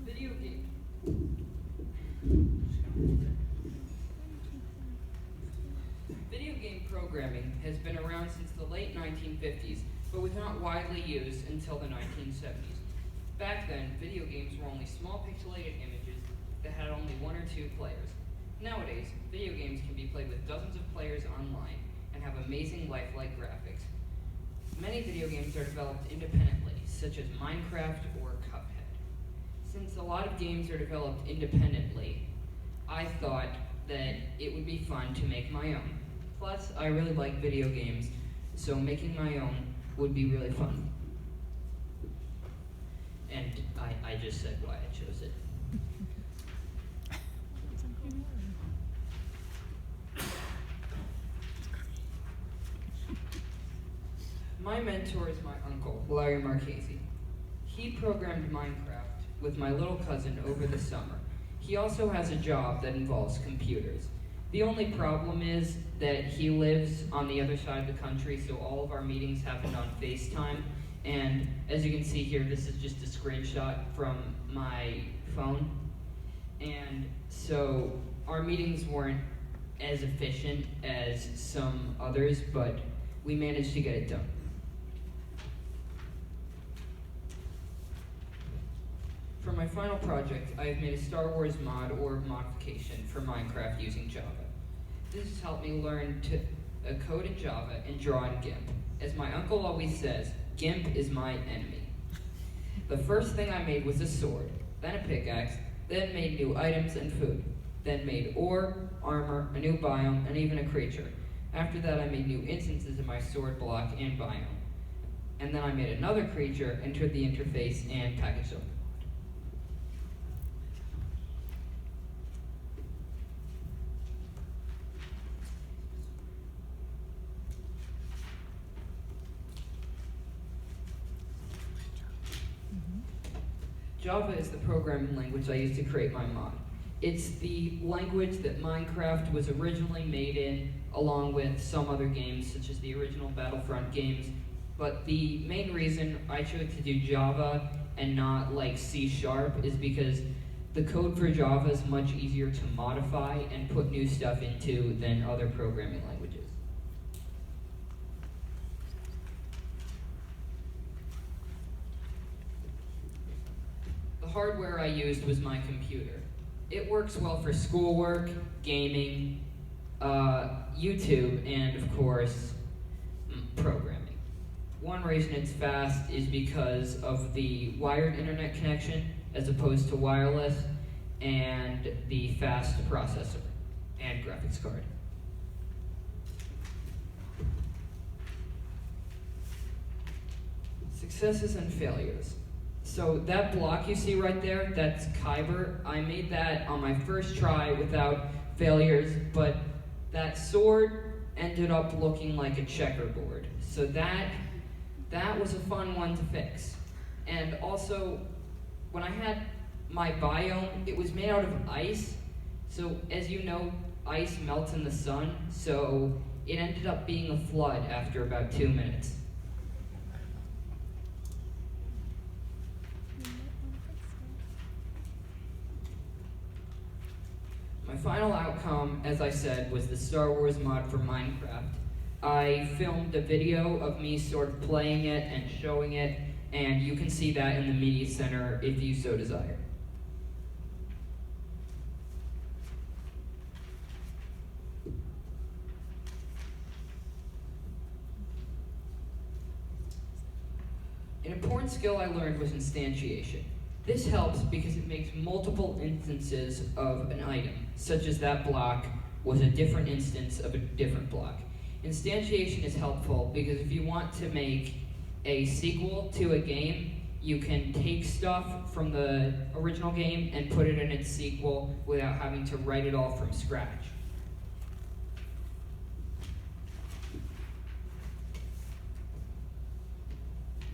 Video game. Video game programming has been around since the late 1950s, but was not widely used until the 1970s. Back then, video games were only small pixelated images that had only one or two players. Nowadays, video games can be played with dozens of players online and have amazing lifelike graphics. Many video games are developed independently, such as Minecraft or Cuphead. Since a lot of games are developed independently, I thought that it would be fun to make my own. Plus, I really like video games, so making my own would be really fun. And I just said why I chose it. My mentor is my uncle, Larry Marchese. He programmed Minecraft with my little cousin over the summer. He also has a job that involves computers. The only problem is that he lives on the other side of the country, so all of our meetings happen on FaceTime. And as you can see here, this is just a screenshot from my phone. And so our meetings weren't as efficient as some others, but we managed to get it done. For my final project, I have made a Star Wars mod or modification for Minecraft using Java. This has helped me learn to code in Java and draw in GIMP. As my uncle always says, GIMP is my enemy. The first thing I made was a sword, then a pickaxe, then made new items and food, then made ore, armor, a new biome, and even a creature. After that, I made new instances of my sword block and biome. And then I made another creature, entered the interface, and packaged them. Java is the programming language I used to create my mod. It's the language that Minecraft was originally made in, along with some other games, such as the original Battlefront games. But the main reason I chose to do Java and not like C# is because the code for Java is much easier to modify and put new stuff into than other programming languages. The hardware I used was my computer. It works well for schoolwork, gaming, YouTube, and of course, programming. One reason it's fast is because of the wired internet connection as opposed to wireless, and the fast processor and graphics card. Successes and failures. So that block you see right there, that's Kyber. I made that on my first try without failures, but that sword ended up looking like a checkerboard. So that was a fun one to fix. And also, when I had my biome, it was made out of ice. So as you know, ice melts in the sun, so it ended up being a flood after about 2 minutes. My final outcome, as I said, was the Star Wars mod for Minecraft. I filmed a video of me sort of playing it and showing it, and you can see that in the Media Center if you so desire. An important skill I learned was instantiation. This helps because it makes multiple instances of an item, such as that block was a different instance of a different block. Instantiation is helpful because if you want to make a sequel to a game, you can take stuff from the original game and put it in its sequel without having to write it all from scratch.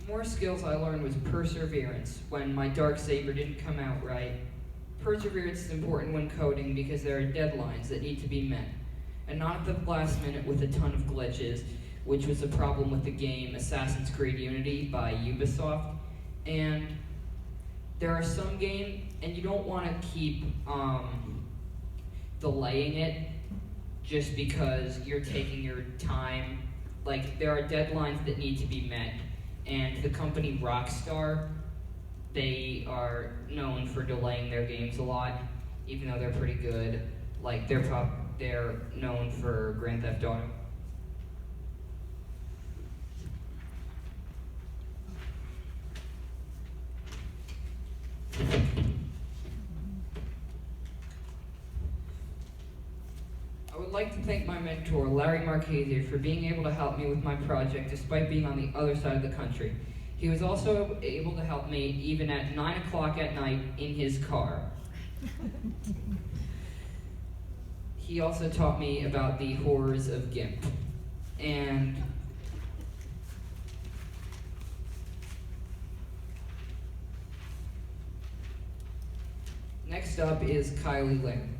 More skills I learned was perseverance when my Darksaber didn't come out right. Perseverance is important when coding because there are deadlines that need to be met, and not at the last minute with a ton of glitches, which was a problem with the game Assassin's Creed Unity by Ubisoft. And there are some games, and you don't want to keep delaying it just because you're taking your time. Like, there are deadlines that need to be met, and the company Rockstar, they are known for delaying their games a lot, even though they're pretty good. Like, they're known for Grand Theft Auto. I would like to thank my mentor, Larry Marchese, for being able to help me with my project despite being on the other side of the country. He was also able to help me even at 9 o'clock at night in his car. He also taught me about the horrors of GIMP. And next up is Kylie Lynn.